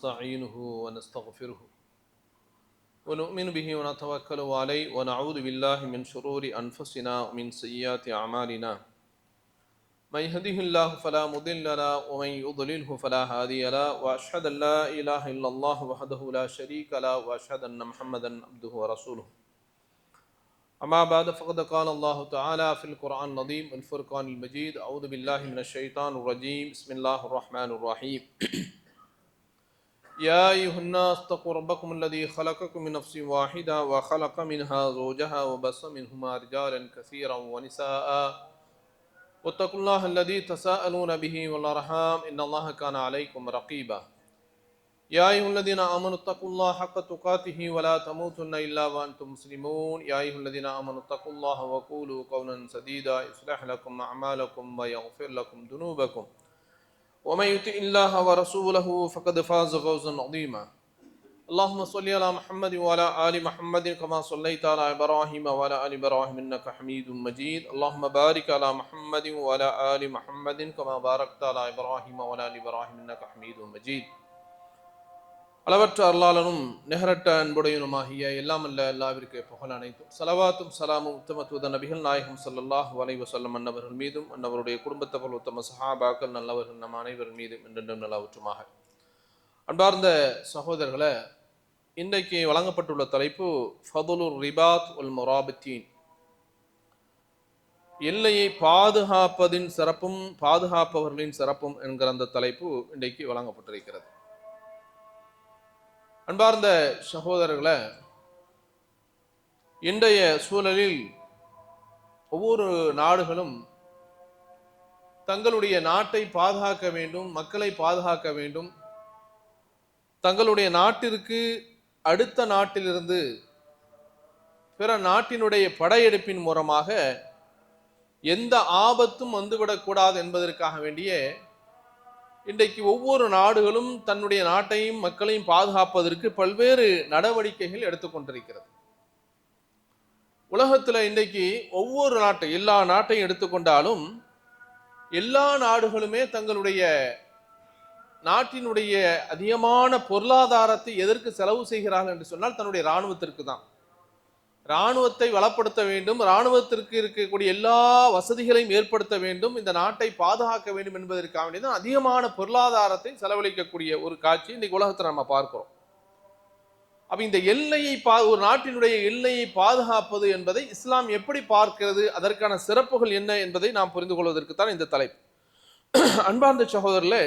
ونستعينه ونستغفره ونؤمن به ونتوكل عليه ونعوذ بالله من شرور أنفسنا ومن سيئات أعمالنا من يهده الله فلا مضل له ومن يضلله فلا هادي له وأشهد أن لا إله إلا الله وحده لا شريك له وأشهد أن محمدا عبده ورسوله أما بعد فقد قال الله تعالى في القرآن العظيم والفرقان المجيد أعوذ بالله من الشيطان الرجيم بسم الله الرحمن الرحيم يا أيها الناس اتقوا ربكم الذي خلقكم من نفس واحدة وخلق منها زوجها وبث منهما رجالا كثيرا ونساء واتقوا الله الذي تساءلون به والأرحام إن الله كان عليكم رقيبا يا أيها الذين آمنوا اتقوا الله حق تقاته ولا تموتن إلا وأنتم مسلمون يا أيها الذين آمنوا اتقوا الله وقولوا قولا سديدا يصلح لكم أعمالكم ويغفر لكم ذنوبكم ومن يطع الله ورسوله فقد فاز فوزا عظيما اللهم صل على محمد وعلى آل محمد كما صليت على إبراهيم وعلى آل إبراهيم إنك حميد مجيد اللهم بارك على محمد وعلى آل محمد كما باركت على إبراهيم وعلى آل إبراهيم إنك حميد مجيد அளவற்ற அருளாளனும் நிகரற்ற அன்புடையனுமாகிய எல்லாம் அல்ல அல்லாவிற்கு புகழ் அனைத்தும் ஸலவாத்தும் ஸலாமும் உத்தம தூதர் நபிகள் நாயகம் ஸல்லல்லாஹு அலைஹி வஸல்லம் அன்னவர்கள் மீதும் அன்னவருடைய குடும்பத்தவர்கள் உத்தம சஹாபாக்கள் நல்லவர்கள் நம் அனைவர்கள் மீதும் என்றென்றும் நிலவற்றுமாக. அன்பார்ந்த சகோதரர்களே, இன்றைக்கு வழங்கப்பட்டுள்ள தலைப்பு ஃபதுலுர் ரிபாத் வல் முராபித்தீன், எல்லையை பாதுகாப்பதின் சிறப்பும் பாதுகாப்பவர்களின் சிறப்பும் என்கிற அந்த தலைப்பு இன்றைக்கு வழங்கப்பட்டிருக்கிறது. அன்பார்ந்த சகோதரர்களே, இன்றைய சூழலில் ஒவ்வொரு நாடுகளும் தங்களுடைய நாட்டை பாதுகாக்க வேண்டும், மக்களை பாதுகாக்க வேண்டும். தங்களுடைய நாட்டிற்கு அடுத்த நாட்டிலிருந்து பிற நாட்டினுடைய படையெடுப்பின் மூலமாக எந்த ஆபத்தும் வந்துவிடக்கூடாது என்பதற்காக வேண்டிய இன்றைக்கு ஒவ்வொரு நாடுகளும் தன்னுடைய நாட்டையும் மக்களையும் பாதுகாப்பதற்கு பல்வேறு நடவடிக்கைகள் எடுத்துக்கொண்டிருக்கிறது. உலகத்தில் இன்றைக்கு ஒவ்வொரு எல்லா நாட்டையும் எடுத்துக்கொண்டாலும் எல்லா நாடுகளுமே தங்களுடைய நாட்டினுடைய அதிகமான பொருளாதாரத்தை எதற்கு செலவு செய்கிறார்கள் என்று சொன்னால் தன்னுடைய இராணுவத்திற்கு தான். இராணுவத்தை வளப்படுத்த வேண்டும், இராணுவத்திற்கு இருக்கக்கூடிய எல்லா வசதிகளையும் ஏற்படுத்த வேண்டும், இந்த நாட்டை பாதுகாக்க வேண்டும் என்பதற்காக வேண்டியதான் அதிகமான பொருளாதாரத்தை செலவழிக்கக்கூடிய ஒரு காட்சி இன்றைக்கு உலகத்தை நம்ம பார்க்கிறோம். அப்ப இந்த எல்லையை ஒரு நாட்டினுடைய எல்லையை பாதுகாப்பது என்பதை இஸ்லாம் எப்படி பார்க்கிறது, அதற்கான சிறப்புகள் என்ன என்பதை நாம் புரிந்து கொள்வதற்கு தான் இந்த தலைப்பு. அன்பார்ந்த சகோதரர்களே,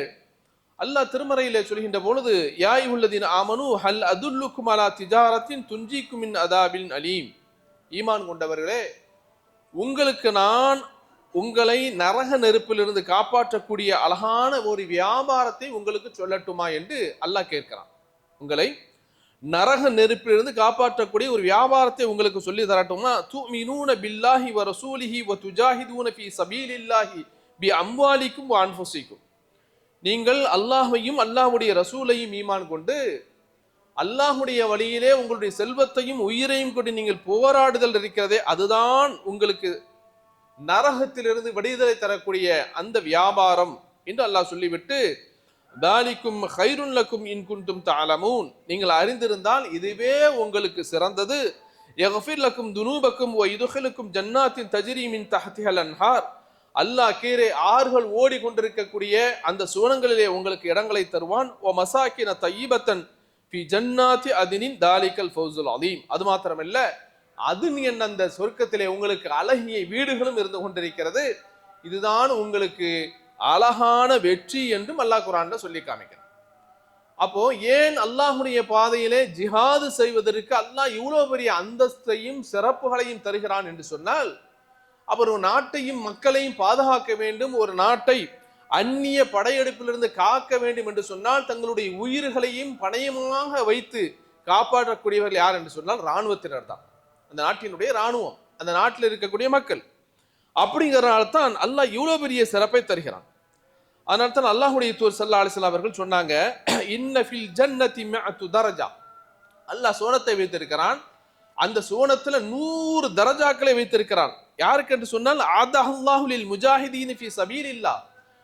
அல்லாஹ் திருமறையிலே சொல்கின்ற பொழுது யா அய்யுஹல்லதீன ஆமனூ ஹல் அதுல்லுக்கும் அலா திஜாரத்தின் துன்ஜீக்கும் மின் அதாபின் அலீம், ஈமான் கொண்டவர்களே, உங்களுக்கு நான் உங்களை நரக நெருப்பிலிருந்து காப்பாற்றக்கூடிய அழகான ஒரு வியாபாரத்தை உங்களுக்கு சொல்லட்டுமா என்று அல்லாஹ் கேட்கிறான். உங்களை நரக நெருப்பிலிருந்து காப்பாற்றக்கூடிய ஒரு வியாபாரத்தை உங்களுக்கு சொல்லி தரட்டுமா? துமினூன பில்லாஹி வ ரசூலிஹி வ துஜாஹிதூன ஃபீ சபீலில்லாஹி பி அம்வாலிக்கும் வ அன்ஃபுஸிக்கும், நீங்கள் அல்லாஹ்வையும் அல்லாஹ்வுடைய ரசூலையும் ஈமான் கொண்டு அல்லாஹ்வுடைய வழியிலே உங்களுடைய செல்வத்தையும் உயிரையும் கொண்டு நீங்கள் போராடுதல் இருக்கிறதே, அதுதான் உங்களுக்கு நரகத்திலிருந்து விடுதலை தரக்கூடிய அந்த வியாபாரம் என்று அல்லாஹ் சொல்லிவிட்டு தாலிக்கும் கைருன் லக்கும் இன் குன்தும் தஅலமூன், நீங்கள் அறிந்திருந்தால் இதுவே உங்களுக்கு சிறந்தது. யக்ஃபிர் லக்கும் துனூபக்கும் வ யுத்கிலுக்கும் ஜன்னாத்தின் தஜ்ரி மின் தஹ்திஹல் அன்ஹார், அல்லாஹ் கீழே ஆறுகள் ஓடிக்கொண்டிருக்கக்கூடிய அந்த சுவனங்களிலே உங்களுக்கு இடங்களை தருவான். ஓ மசாக்கின தய்யிபத்தன் ஃபி ஜன்னாத்தி அதினின் தாலிகல் ஃபௌசுல் அதீம், அது மாத்திரமல்ல அதின் என்ற அந்த சொர்க்கத்திலே உங்களுக்கு அழகிய வீடுகளும் இருந்து கொண்டிருக்கிறது, இதுதான் உங்களுக்கு அழகான வெற்றி என்றும் அல்லாஹ் குர்ஆன்ல சொல்லி காமிக்கிறான். அப்போ ஏன் அல்லாஹ்வுடைய பாதையிலே ஜிஹாது செய்வதற்கு அல்லாஹ் இவ்வளவு பெரிய அந்தஸ்தையும் சிறப்புகளையும் தருகிறான் என்று சொன்னால், அவர் ஒரு நாட்டையும் மக்களையும் பாதுகாக்க வேண்டும், ஒரு நாட்டை அந்நிய படையெடுப்பிலிருந்து காக்க வேண்டும் என்று சொன்னால் தங்களுடைய உயிர்களையும் பணயமாக வைத்து காப்பாற்றக்கூடியவர்கள் யார் என்று சொன்னால் இராணுவத்தினர் தான், அந்த நாட்டினுடைய இராணுவம், அந்த நாட்டில் இருக்கக்கூடிய மக்கள். அப்படிங்கிறனால தான் அல்லாஹ் இவ்வளவு பெரிய சிறப்பை தருகிறான். அதனால தான் அல்லாஹ்வுடைய தூதர் ஸல்லல்லாஹு அலைஹி வஸல்லம் அவர்கள் சொன்னாங்க, இன்ன ஃபில் ஜன்னதி மிஅத்து தரஜா, அல்லாஹ் சுவனத்தை வைத்திருக்கிறான், அந்த சுவனத்துல 100 தரஜாக்களை வைத்திருக்கிறான். யாருக்கு என்று சொன்னால் அதஹல்லாஹு லில் முஜாஹிதீன ஃபீ சபீலில்லாஹ்,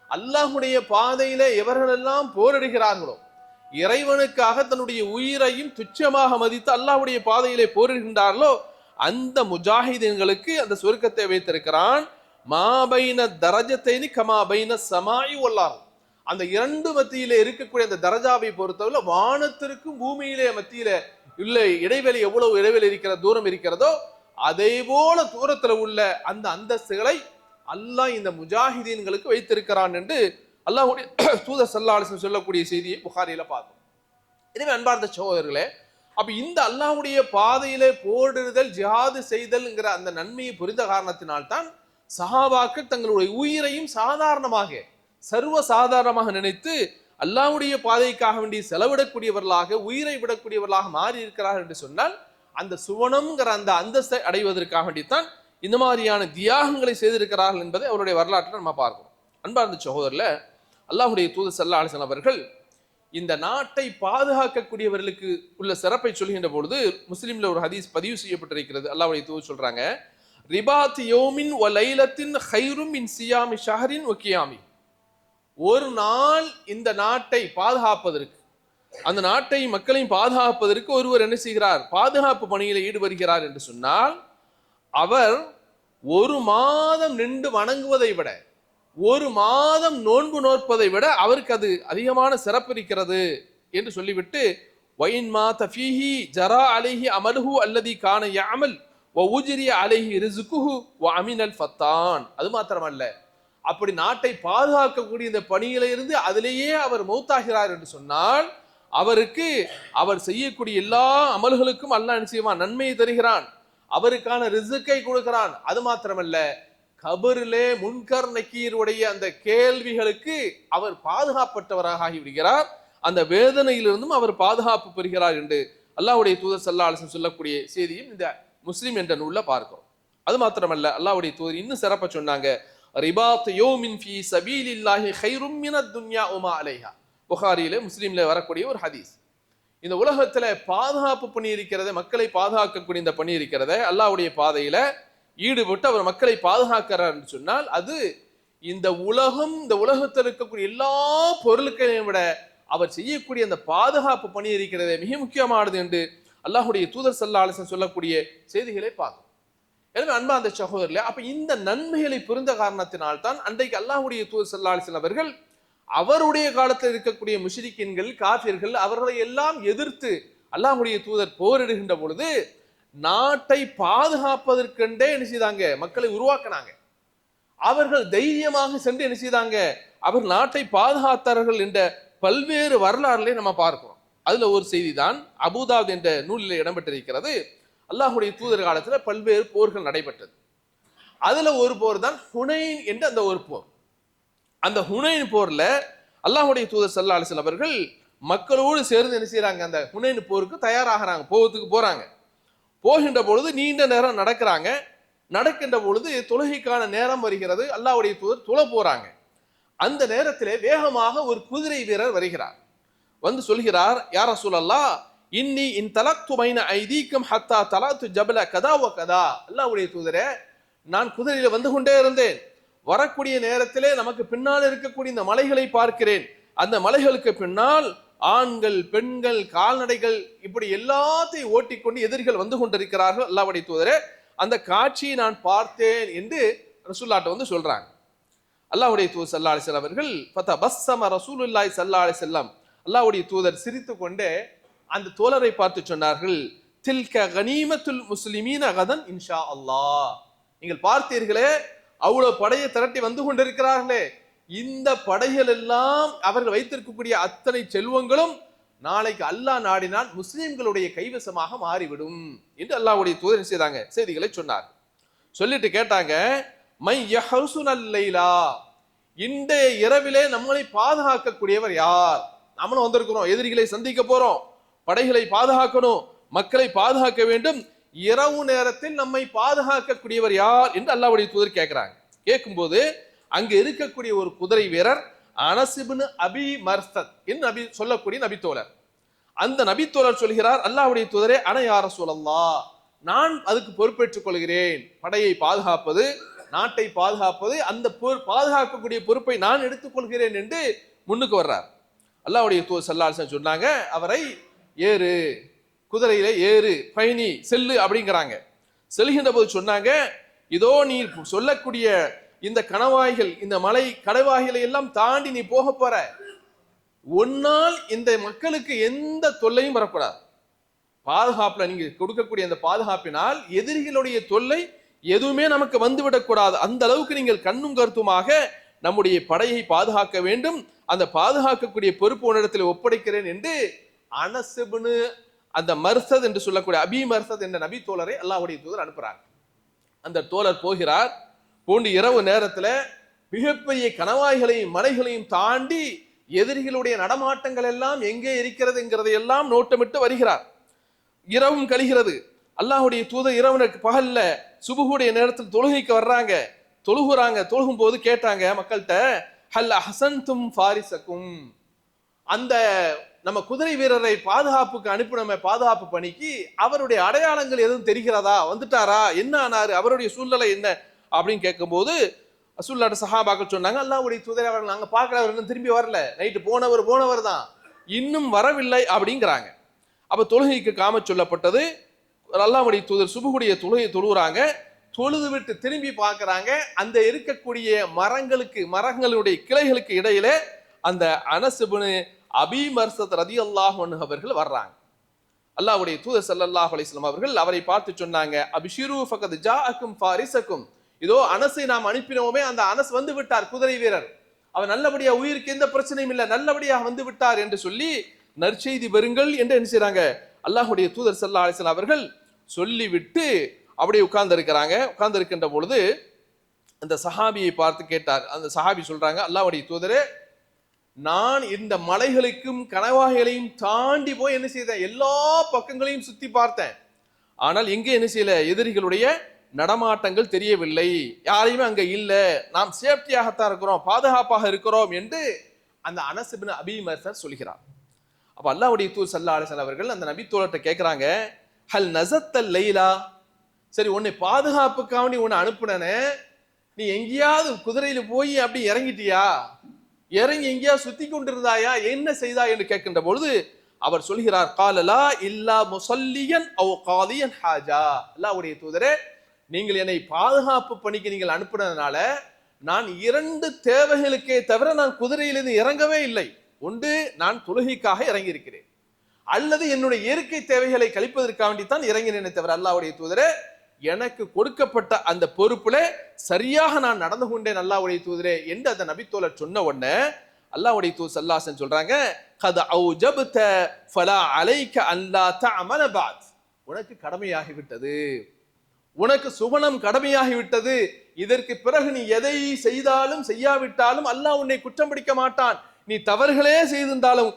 அல்லாஹ்வுடைய பாதையிலே எவர்களெல்லாம் போரிடுகிறார்களோ, இறைவனுக்காக தன்னுடைய உயிரையும் துச்சமாக மதித்து அல்லாஹ்வுடைய பாதையிலே போரிடுகின்றார்களோ அந்த முஜாஹிதீன்களுக்கு அந்த சொர்க்கத்தை வைத்திருக்கிறான். மாபைன தரஜத்தைனி கமாபைன சமாயி வல்லாஹ். அந்த இரண்டு மத்தியிலே இருக்கக்கூடிய அந்த தரஜாவை பொறுத்தவரை வானத்திற்கும் பூமியிலே மத்தியில உள்ள இடைவெளி எவ்வளவு இடைவெளி இருக்கிற தூரம் இருக்கிறதோ அதே போல தூரத்துல உள்ள அந்த அந்தஸ்துகளை அல்லாஹ் இந்த முஜாஹிதீன்களுக்கு வைத்திருக்கிறான் என்று அல்லாஹ்வுடைய தூதர் ஸல்லல்லாஹு அலைஹி வஸல்லம் சொல்லக்கூடிய செய்தியை புகாரியில பார்த்தோம். எனவே அன்பார்ந்த சகோதரர்களே, அப்ப இந்த அல்லாஹ்வுடைய பாதையிலே போரிடுதல் ஜிஹாது செய்தல்ங்கிற அந்த நன்மையை புரிந்த காரணத்தினால்தான் சஹாபாக்கள் தங்களுடைய உயிரையும் சாதாரணமாக சர்வ சாதாரணமாக நினைத்து அல்லாஹ்வுடைய பாதைக்காக வேண்டி செலவிடக்கூடியவர்களாக உயிரை விடக்கூடியவர்களாக மாறி இருக்கிறார்கள் என்று சொன்னால் அந்த சுவனம்ங்கிற அந்த அந்தஸ்தை அடைவதற்காக வேண்டித்தான் இந்த மாதிரியான தியாகங்களை செய்திருக்கிறார்கள் என்பதை அவருடைய வரலாற்றில் நம்ம பார்க்கிறோம். அன்பார்ந்த சகோதரர்ல, அல்லாஹ்வுடைய தூதர் ஸல்லல்லாஹு அலைஹி வஸல்லம் அவர்கள் இந்த நாட்டை பாதுகாக்கக்கூடியவர்களுக்கு உள்ள சிறப்பை சொல்கின்ற பொழுது முஸ்லிம்ல ஒரு ஹதீஸ் பதிவு செய்யப்பட்டிருக்கிறது. அல்லாஹ்வுடைய தூதர் சொல்றாங்க, ரிபாத் யௌமின் வ லைலத்தின் கைரும் மின் சியாமி ஷஹரின் வ கியாமி. ஒரு நாள் இந்த நாட்டை பாதுகாப்பதற்கு, அந்த நாட்டை மக்களையும் பாதுகாப்பதற்கு ஒருவர் என்ன செய்கிறார், பாதுகாப்பு பணியில் ஈடுபடுகிறார் என்று சொன்னால் அவர் ஒரு மாதம் நின்று வணங்குவதை விட ஒரு மாதம் நோன்பு நோற்பதை விட அவருக்கு அது அதிகமான சிறப்பு இருக்கிறது என்று சொல்லிவிட்டு வைன் மாத ஃபீஹி ஜரா அலைஹி அமலுஹு அல்லதி கான யஅமல் வ உஜ்ரிய அலைஹி ரிஸ்குஹு வ அமினல் ஃபத்தான். அது மாத்திரமல்ல, அப்படி நாட்டை பாதுகாக்கக்கூடிய இந்த பணியில இருந்து அதிலேயே அவர் மௌத்தாகிறார் என்று சொன்னால் அவருக்கு அவர் செய்யக்கூடிய எல்லா அமல்களுக்கும் அல்லாஹ் என்ன செய்வான், நன்மையை தருகிறான், அவருக்கான ரிஸ்கை கொடுக்கிறான். அது மாத்திரமல்ல, கபரிலே முன்கர் நக்கீருடைய அந்த கேள்விகளுக்கு அவர் பாதுகாப்பட்டவராக ஆகிவிடுகிறார், அந்த வேதனையிலிருந்தும் அவர் பாதுகாப்பு பெறுகிறார் என்று அல்லாஹ்வுடைய தூதர் ஸல்லல்லாஹு அலைஹி வஸல்லம் சொல்லக்கூடிய செய்தியும் இந்த முஸ்லிம் என்ற நூல்ல பார்க்கிறோம். அது மாத்திரமல்ல, அல்லாஹ்வுடைய தூதர் இன்னும் சிறப்பா சொன்னாங்க, ரிபாத் யௌமின் ஃபீ சபீலில்லாஹி கைரும் மினத் துன்யா வமா அலைஹா. புகாரியில முஸ்லிம்ல வரக்கூடிய ஒரு ஹதீஸ். இந்த உலகத்துல பாதுகாப்பு பணி இருக்கிறத, மக்களை பாதுகாக்கக்கூடிய இந்த பணி இருக்கிறத, அல்லாஹ்வுடைய பாதையில ஈடுபட்டு அவர் மக்களை பாதுகாக்கிறார் என்று சொன்னால் அது இந்த உலகம், இந்த உலகத்தில் இருக்கக்கூடிய எல்லா பொருட்களையும் விட அவர் செய்யக்கூடிய அந்த பாதுகாப்பு பணி இருக்கிறது மிக முக்கியமானது என்று அல்லாஹ்வுடைய தூதர் ஸல்லல்லாஹு அலைஹி வஸல்லம் சொல்லக்கூடிய செய்திகளை பார்க்கும். எனவே அன்பார்ந்த சகோதரர்களே, அப்ப இந்த நன்மைகளை புரிந்த காரணத்தினால்தான் அன்றைக்கு அல்லாஹ்வுடைய தூதர் ஸல்லல்லாஹு அலைஹி வஸல்லம் அவர்கள் அவருடைய காலத்தில் இருக்கக்கூடிய முஷ்ரிக்கீன்கள் காஃபிர்கள் அவர்களை எல்லாம் எதிர்த்து அல்லாஹ்வுடைய தூதர் போரிடுகின்ற பொழுது நாட்டை பாதுகாப்பதற்கென்றே என்ன செய்தாங்க, மக்களை உருவாக்கினாங்க. அவர்கள் தைரியமாக சென்று என்ன செய்தாங்க, அவர் நாட்டை பாதுகாத்தார்கள் என்ற பல்வேறு வரலாறுகளை நம்ம பார்க்கிறோம். அதுல ஒரு செய்தி தான் அபூதாவுத் என்ற நூலில் இடம்பெற்றிருக்கிறது. அல்லாஹ்வுடைய தூதர் காலத்துல பல்வேறு போர்கள் நடைபெற்றது. அதுல ஒரு போர் தான் ஹுனைன் என்ற அந்த ஒரு போர். அந்த ஹுனைன் போர்ல அல்லாஹ்வுடைய தூதர் ஸல்லல்லாஹு அலைஹி வஸல்லம் அவர்கள் மக்களோடு சேர்ந்து என்ன செய்யறாங்க, அந்த ஹுனைன் போருக்கு தயாராகிறாங்க, போறாங்க. போகின்ற பொழுது நீண்ட நேரம் நடக்கிறாங்க. நடக்கின்ற பொழுது தொழுகைக்கான நேரம் வருகிறது. அல்லாஹ்வுடைய தூதர் தொழ போறாங்க. அந்த நேரத்திலே வேகமாக ஒரு குதிரை வீரர் வருகிறார். வந்து சொல்கிறார், யா ரசூலல்லாஹ் இன்னி இன் தலக்து பைன ஐதீக்கும் ஹத்தா தலத்து ஜபல கதா வ கதா. அல்லாஹ்வுடைய தூதரே, நான் குதிரையில வந்து கொண்டே இருந்தேன். வரக்கூடிய நேரத்திலே நமக்கு பின்னால் இருக்கக்கூடிய இந்த மலைகளை பார்க்கிறேன். அந்த மலைகளுக்கு பின்னால் ஆண்கள், பெண்கள், கால்நடைகள் இப்படி எல்லாத்தையும் ஓட்டிக்கொண்டு எதிரிகள் வந்து கொண்டிருக்கிறார்கள். அல்லாஹ்வுடைய தூதரே, அந்த காட்சியை நான் பார்த்தேன் என்று ரசூலுல்லாஹ் வந்து சொல்றாங்க. அல்லாஹ்வுடைய தூதர் ஸல்லல்லாஹு அலைஹி வஸல்லம் அவர்கள் ஃபதபஸ்ஸம ரசூலுல்லாஹி ஸல்லல்லாஹு அலைஹி வஸல்லம், அல்லாஹ்வுடைய தூதர் சிரித்து கொண்டே அந்த தோழரை பார்த்து சொன்னார்கள், தில்க கனீமத்துல் முஸ்லிமீன கதன் இன்ஷா அல்லாஹ். நீங்கள் பார்த்தீர்களே, அவ்வளவு படையை திரட்டி வந்து கொண்டிருக்கிறார்களே, இந்த படைகள் எல்லாம் அவர்கள் வைத்திருக்கக்கூடிய அத்தனை செல்வங்களும் நாளைக்கு அல்லாஹ் நாடினால் முஸ்லிம்களுடைய கைவசமாக மாறிவிடும் என்று அல்லாஹ்வுடைய தூதர் செய்தாங்க, செய்திகளை சொன்னார். சொல்லிட்டு கேட்டாங்க, மை யஹ்சுனல் லைலா, இன்றைய இரவிலே நம்மளை பாதுகாக்கக்கூடியவர் யார்? நம்மளும் வந்திருக்கிறோம், எதிரிகளை சந்திக்க போறோம், படைகளை பாதுகாக்கணும், மக்களை பாதுகாக்க வேண்டும், இரவு நேரத்தில் நம்மை பாதுகாக்கக்கூடியவர் யார் என்று அல்லாஹ்வுடைய தூதர் கேட்கிறாங்க. கேட்கும்போது அங்கு இருக்கக்கூடிய ஒரு குதிரை வீரர் அனஸ் இப்னு அபி மர்சத் என்று நபி சொல்லக்கூடிய நபித்தோழர். அந்த நபித்தோழர் சொல்கிறார், அல்லாஹ்வுடைய தூதரே, அன யா ரசூலல்லாஹ், நான் அதுக்கு பொறுப்பேற்றுக் கொள்கிறேன். படையை பாதுகாப்பது, நாட்டை பாதுகாப்பது, அந்த பாதுகாக்கக்கூடிய பொறுப்பை நான் எடுத்துக்கொள்கிறேன் என்று முன்னுக்கு வர்றார். அல்லாஹ்வுடைய தூதர் ஸல்லல்லாஹு அலைஹி வஸல்லம் சொன்னாங்க, அவரை ஏறு, குதிரையில ஏறு, பயணி, செல்லு அப்படிங்கிறாங்க. செல்கின்ற போது சொன்னாங்க, இதோ நீ சொல்லக்கூடிய இந்த கணவாய்கள், இந்த மலை கடவாய்களை எல்லாம் தாண்டி நீ போக போற, ஒன்னால் இந்த மக்களுக்கு எந்த தொல்லையும் வரக்கூடாது. பாதுகாப்புல நீங்க கொடுக்கக்கூடிய அந்த பாதுகாப்பினால் எதிரிகளுடைய தொல்லை எதுவுமே நமக்கு வந்துவிடக்கூடாது. அந்த அளவுக்கு நீங்கள் கண்ணும் கருத்துமாக நம்முடைய படையை பாதுகாக்க வேண்டும். அந்த பாதுகாக்கக்கூடிய பொறுப்பு உன்னிடத்தில் ஒப்படைக்கிறேன் என்று அனஸ் இப்னு அந்த மர்சத் என்று சொல்லக்கூடிய அபி மர்சத் என்ற நபி தோழரை அல்லாஹ்வுடைய தூதர் அனுப்புறாங்க. அந்த தோழர் போகிறார். போன்று இரவு நேரத்துல மிகப்பெரிய கணவாய்களையும் மலைகளையும் தாண்டி எதிரிகளுடைய நடமாட்டங்கள் எல்லாம் எங்கே இருக்கிறதுங்கிறதை எல்லாம் நோட்டமிட்டு வருகிறார். இரவும் கழிகிறது. அல்லாஹ்வுடைய தூதர் இரவு பகல்ல சுபுகுடைய நேரத்தில் தொழுகைக்கு வர்றாங்க. தொழுகும் போது கேட்டாங்க மக்கள்கிட்ட, ஹல் அஹ்சன்தும் ஃபாரிசக்கும், அந்த நம்ம குதிரை வீரரை பாதுகாப்புக்கு அனுப்பின பாதுகாப்பு பணிக்கு அவருடைய அடையாளங்கள் எதுவும் தெரிகிறதா, வந்துட்டாரா, என்ன ஆனாரு, அவருடைய சூழ்நிலை என்ன அப்படின்னு கேட்கும்போது ரசூலுல்லாஹி சஹாபாக்கள் சொன்னாங்க, அல்லாஹ்வுடைய தூதரை அவர்கள் நாங்க பார்க்கல, அவர் இன்னும் திரும்பி வரல, நைட்டு போனவர் தான், இன்னும் வரவில்லை அப்படிங்கிறாங்க. அப்ப தொழுகைக்கு காம சொல்லப்பட்டது. அல்லாஹ்வுடைய தூதர் சுபுகுடைய தொழுகையை தொழுகிறாங்க. தொழுது விட்டு திரும்பி பார்க்கறாங்க. அந்த இருக்கக்கூடிய மரங்களுடைய கிளைகளுக்கு இடையில அந்த அனஸ் இப்னு அபி மர்சத் ரலியல்லாஹு அன்ஹு அவர்கள் வர்றாங்க. அல்லாஹ்வுடைய தூதர் ஸல்லல்லாஹு அலைஹி வஸல்லம் அவர்கள் அவரை பார்த்து சொன்னாங்க, அபிஷிரு ஃபகத் ஜாஅக்கும் ஃபாரிசக்கும், இதோ அனஸை நாம் அனுப்பினோமே, அந்த அனஸ் வந்து விட்டார், குதிரை வீரர், அவர் நல்லபடியா, உயிருக்கு எந்த பிரச்சனையும் இல்லை, நல்லபடியாக வந்து விட்டார் என்று சொல்லி நற்செய்தி பெறுங்கள் என்று என்ன செய்றாங்க அல்லாஹ்வுடைய தூதர் ஸல்லல்லாஹு அலைஹி வஸல்லம் அவர்கள் சொல்லிவிட்டு அப்படியே உட்கார்ந்து இருக்கின்ற பொழுது அந்த சஹாபியை பார்த்து கேட்டார். அந்த சஹாபி சொல்றாங்க, அல்லாஹ்வுடைய தூதரே, நான் இந்த மலைகளுக்கும் கணவாய்களையும் தாண்டி போய் என்ன செய்தேன், எல்லா பக்கங்களையும் சுத்தி பார்த்தேன். ஆனால் எங்கே என்ன செய்யல, எதிரிகளுடைய நடமாட்டங்கள் தெரியவில்லை, யாரையுமே அங்க இல்ல, நாம் சேஃப்டியாகத்தான் இருக்கிறோம், பாதுகாப்பாக இருக்கிறோம் என்று அந்த அனஸ் இப்னு அபி மர்சத் சொல்கிறார். அப்ப அல்லாஹ்வுடைய தூதர் ஸல்லல்லாஹு அலைஹி வஸல்லம் அவர்கள் அந்த நபி தோழர்கிட்ட கேட்கிறாங்க, ஹல் நஸத்தல் லைலா, சரி உன்னை பாதுகாப்புக்காக உன்னை அனுப்புனே, நீ எங்கேயாவது குதிரையில போய் அப்படி இறங்கிட்டியா, இறங்கி எங்கேயாவது சுத்தி கொண்டிருந்தாயா, என்ன செய்தா என்று கேட்கின்ற பொழுது அவர் சொல்கிறார், காலலா இல்லா முசல்லியன் அவ் காலியன் ஹாஜா, அல்லாஹ்வுடைய தூதரே, நீங்கள் என்னை பாதுகாப்பு பணிக்கு நீங்கள் அனுப்புனதுனால நான் 2 தேவைகளுக்கே தவிர நான் குதிரையிலிருந்து இறங்கவே இல்லை. ஒன்று, நான் தொழுகைக்காக இறங்கி இருக்கிறேன், அல்லது என்னுடைய இயற்கை தேவைகளை கழிப்பதற்காக வேண்டித்தான் இறங்கினேனே தவிர, அல்லாஹ்வுடைய தூதரே, எனக்கு கொடுக்கப்பட்ட அந்த பொறுப்புல சரியாக நான் நடந்து கொண்டேன் அல்லாஹ்வுடைய தூதரே என்று அந்த நபித்தோழர் சொன்ன உடனே அல்லாஹ்வுடைய தூதர் ஸல்லல்லாஹு அலைஹி வஸல்லம் சொல்றாங்க, கத் அவுஜப்த ஃபலா அலைக அல்லா தஅமல் பாத், உனக்கு கடமையாகி விட்டது, உனக்கு சுகனம் கடமையாகி விட்டது, இதற்கு பிறகு நீ எதை செய்தாலும் செய்யாவிட்டாலும் அல்லாஹ் உன்னை குற்றம் பிடிக்க மாட்டான், நீ தவறுகளே செய்திருந்தாலும்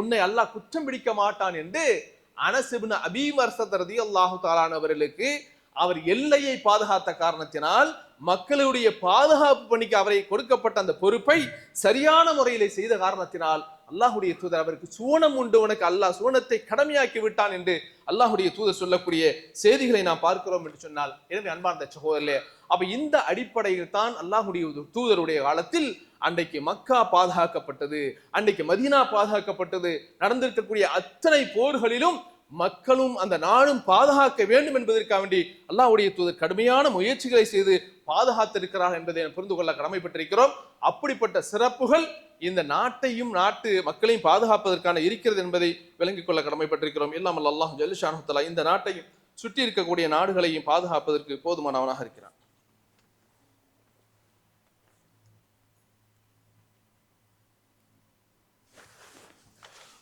உன்னை அல்லாஹ் குற்றம் பிடிக்க மாட்டான் என்று அனஸ் இப்னு அபி மர்சத் ரலியல்லாஹு தஆலா அவர்களுக்கு அவர் எல்லையை பாதுகாத்த காரணத்தினால், மக்களுடைய பாதுகாப்பு பணிக்கு அவரை கொடுக்கப்பட்ட அந்த பொறுப்பை சரியான முறையிலே செய்த காரணத்தினால் அல்லாஹ்வுடைய தூதர் அவருக்கு சூனம் உண்டு, உனக்கு அல்லாஹ் சூனத்தை கடமையாக்கி விட்டான் என்று அல்லாஹ்வுடைய தூதர் சொல்லக்கூடிய செய்திகளை நாம் பார்க்கிறோம் என்று சொன்னால், எனவே அன்பார்ந்த சகோதரர்களே, அப்ப இந்த அடிப்படையில் தான் அல்லாஹ்வுடைய தூதருடைய காலத்தில் அன்றைக்கு மக்கா பாதுகாக்கப்பட்டது, அன்றைக்கு மதீனா பாதுகாக்கப்பட்டது. நடந்திருக்கக்கூடிய அத்தனை போர்களிலும் மக்களும் அந்த நாடும் பாதுகாக்க வேண்டும் என்பதற்காக வேண்டி அல்லாஹ்வுடைய தூதர் கடுமையான முயற்சிகளை செய்து பாதுகாத்திருக்கிறார் என்பதை புரிந்து கொள்ள கடமைப்பட்டிருக்கிறோம். அப்படிப்பட்ட சிறப்புகள் இந்த நாட்டையும் நாட்டு மக்களையும் பாதுகாப்பதற்கான இருக்கிறது என்பதை விளங்கிக் கொள்ள கடமைப்பட்டிருக்கிறோம். எல்லாம் அல்லாஹ் ஜல்ல ஷானஹு தஆலா இந்த நாட்டையும் சுற்றி இருக்கக்கூடிய நாடுகளையும் பாதுகாப்பதற்கு போதுமானவனாக இருக்கிறான்.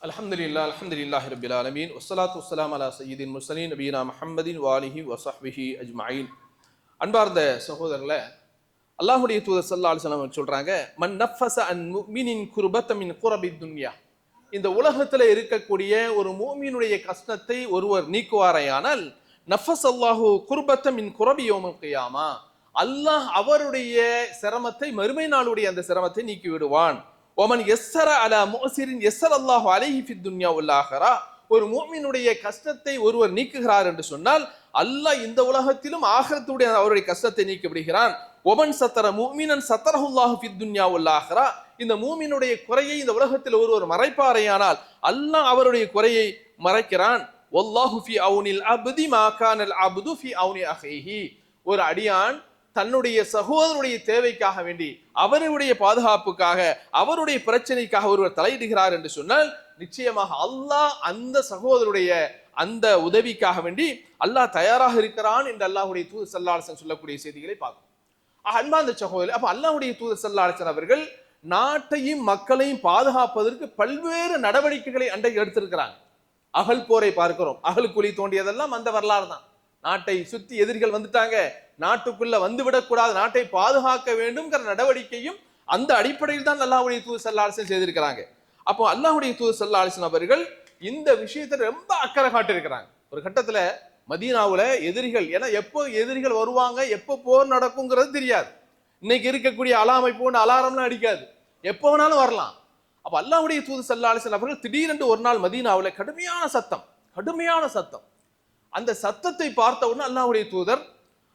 அல்ஹம்துலில்லாஹி ரப்பில் ஆலமீன் வஸ்ஸலாத்து வஸ்ஸலாமு அலா சய்யிதில் முர்ஸலீன் நபியினா முஹம்மதின் வாலிஹி வஸஹ்பிஹி அஜ்மஈன். அன்பார்ந்த சகோதரர்களே, அல்லாஹ்வுடைய தூதர் ஸல்லல்லாஹு அலைஹி வஸல்லம் சொல்றாங்க, மன் நஃபஸ அன் முஃமினின் குர்பத மின் குரபித் துன்யா, இந்த உலகத்துல இருக்கக்கூடிய ஒரு முஃமினுடைய கஷ்டத்தை ஒருவர் நீக்குவாரையானால், நஃபஸ் அல்லாஹு குர்பத மின் குரபி யௌமில் கியாமா, அல்லாஹ் அவருடைய சிரமத்தை, மறுமை நாளுடைய அந்த சிரமத்தை நீக்கி விடுவான். ஒமன் யஸ்ஸர அலா முஅஸிரின் யஸ்ஸரல்லாஹு அலைஹி ஃபித் துன்யா வல் ஆகிரா, ஒரு முஃமினுடைய கஷ்டத்தை ஒருவர் நீக்குகிறார் என்று சொன்னால் அல்லாஹ் இந்த உலகத்திலும் ஆகிரத்துடைய அவருடைய கஷ்டத்தை நீக்கி விடுகிறான். ஒமன் சத்தர முஃமினன் சத்தரஹுல்லாஹு ஃபித் துன்யா வல் ஆகிரா, இந்த மூமினுடைய குறையை இந்த உலகத்தில் ஒருவர் மறைப்பாரையானால் அல்லாஹ் அவருடைய குறையை மறைக்கிறான். வல்லாஹு ஃபி அவுனில் அப்தி மா கானல் அப்து ஃபி அவுனி அஹீஹி. ஒரு அடியான் தன்னுடைய சகோதரனுடைய தேவைக்காக வேண்டி, அவருடைய பாதுகாப்புக்காக, அவருடைய பிரச்சனைக்காக ஒருவர் தலையிடுகிறார் என்று சொன்னால் நிச்சயமாக அல்லாஹ் அந்த சகோதரருடைய அந்த உதவிக்காக வேண்டி அல்லாஹ் தயாராக இருக்கிறான் என்று அல்லாஹ்வுடைய தூதர் ஸல்லல்லாஹு அலைஹி வஸல்லம் சொல்லக்கூடிய செய்திகளை பார்க்கும். அன்பார்ந்த சகோதரர், அப்ப அல்லாஹ்வுடைய தூதர் ஸல்லல்லாஹு அலைஹி வஸல்லம் அவர்கள் நாட்டையும் மக்களையும் பாதுகாப்பதற்கு பல்வேறு நடவடிக்கைகளை அன்றைக்கு எடுத்திருக்கிறாங்க. அகல் போரை பார்க்கிறோம். அகல் குழி தோண்டியதெல்லாம் அந்த வரலாறு தான். நாட்டை சுத்தி எதிரிகள் வந்துட்டாங்க, நாட்டுக்குள்ள வந்துவிடக்கூடாது, நாட்டை பாதுகாக்க வேண்டும்ங்கிற நடவடிக்கையும் அந்த அடிப்படையில் தான் அல்லாஹ்வுடைய தூதர் ஸல்லல்லாஹு அலைஹி வஸல்லம் செய்திருக்கிறாங்க. அப்போ அல்லாஹ்வுடைய தூதர் ஸல்லல்லாஹு அலைஹி வஸல்லம் அவர்கள் இந்த விஷயத்தை ரொம்ப அக்கறை காட்டியிருக்கிறாங்க. ஒரு கட்டத்துல மதீனாவுல எதிரிகள், ஏன்னா எப்போ எதிரிகள் வருவாங்க, எப்போ போர் நடக்குங்கிறது தெரியாது. இன்னைக்கு இருக்கக்கூடிய அலாமை போன அலாரம்லாம் அடிக்காது, எப்போ வேணாலும் வரலாம். அப்ப அல்லாஹ்வுடைய தூதர் ஸல்லல்லாஹு அலைஹி வஸல்லம் அவர்கள் திடீரென்று ஒரு நாள் மதீனாவுல கடுமையான சத்தம். அந்த சத்தத்தை பார்த்த உடனே அல்லாஹ்வுடைய தூதர்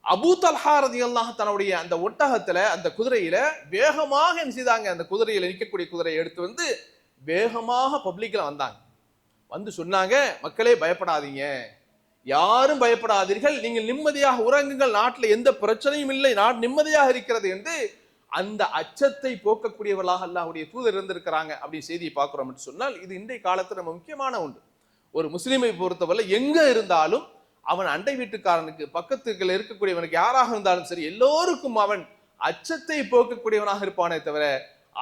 அபூ தல்ஹா ரலியல்லாஹு தன்னுடைய அந்த ஒட்டகத்துல, அந்த குதிரையில வேகமாக என்ன செய்தாங்க, அந்த குதிரையில நிற்கக்கூடிய குதிரையை எடுத்து வந்து வேகமாக பப்ளிக்ல வந்தாங்க. வந்து சொன்னாங்க, மக்களே பயப்படாதீங்க, யாரும் பயப்படாதீர்கள், நீங்கள் நிம்மதியாக உறங்குங்கள், நாட்டில் எந்த பிரச்சனையும் இல்லை, நாடு நிம்மதியாக இருக்கிறது என்று அந்த அச்சத்தை போக்கக்கூடியவர்களாக அல்லாஹ்வுடைய தூதர் இருந்திருக்கிறாங்க. அப்படி செய்தியை பார்க்கிறோம் என்று சொன்னால் இது இன்றைய காலத்தில் நம்ம முக்கியமான ஒன்று. ஒரு முஸ்லிமை பொறுத்தவரை எங்க இருந்தாலும் அவன் அண்டை வீட்டுக்காரனுக்கு, பக்கத்துக்குள்ள இருக்கக்கூடியவனுக்கு, யாராக இருந்தாலும் சரி, எல்லோருக்கும் அவன் அச்சத்தை போக்கக்கூடியவனாக இருப்பானே தவிர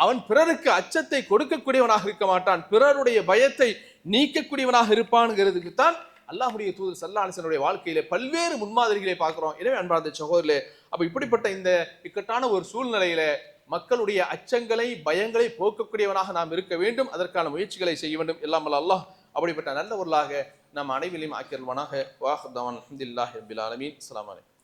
அவன் பிறருக்கு அச்சத்தை கொடுக்கக்கூடியவனாக இருக்க மாட்டான், பிறருடைய பயத்தை நீக்கக்கூடியவனாக இருப்பான்ங்கிறதுக்கு தான் அல்லாஹ்வுடைய தூதர் ஸல்லல்லாஹு அலைஹி வஸல்லம் வாழ்க்கையிலே பல்வேறு முன்மாதிரிகளை பார்க்கிறோம். எனவே அன்பார்ந்த சகோதரர்களே, அப்ப இப்படிப்பட்ட இந்த இக்கட்டான ஒரு சூழ்நிலையில மக்களுடைய அச்சங்களை, பயங்களை போக்கக்கூடியவனாக நாம் இருக்க வேண்டும். அதற்கான முயற்சிகளை செய்ய வேண்டும். எல்லாம் வல்ல அல்லாஹ் அப்படிப்பட்ட நல்லவர்களாக நம் அனைவரையும் ஆக்கியல்வானாக. வாஹ் தவான் அல்ஹம்துலில்லாஹி ரப்பில் ஆலமீன். அஸ்ஸலாமு அலைக்கும்.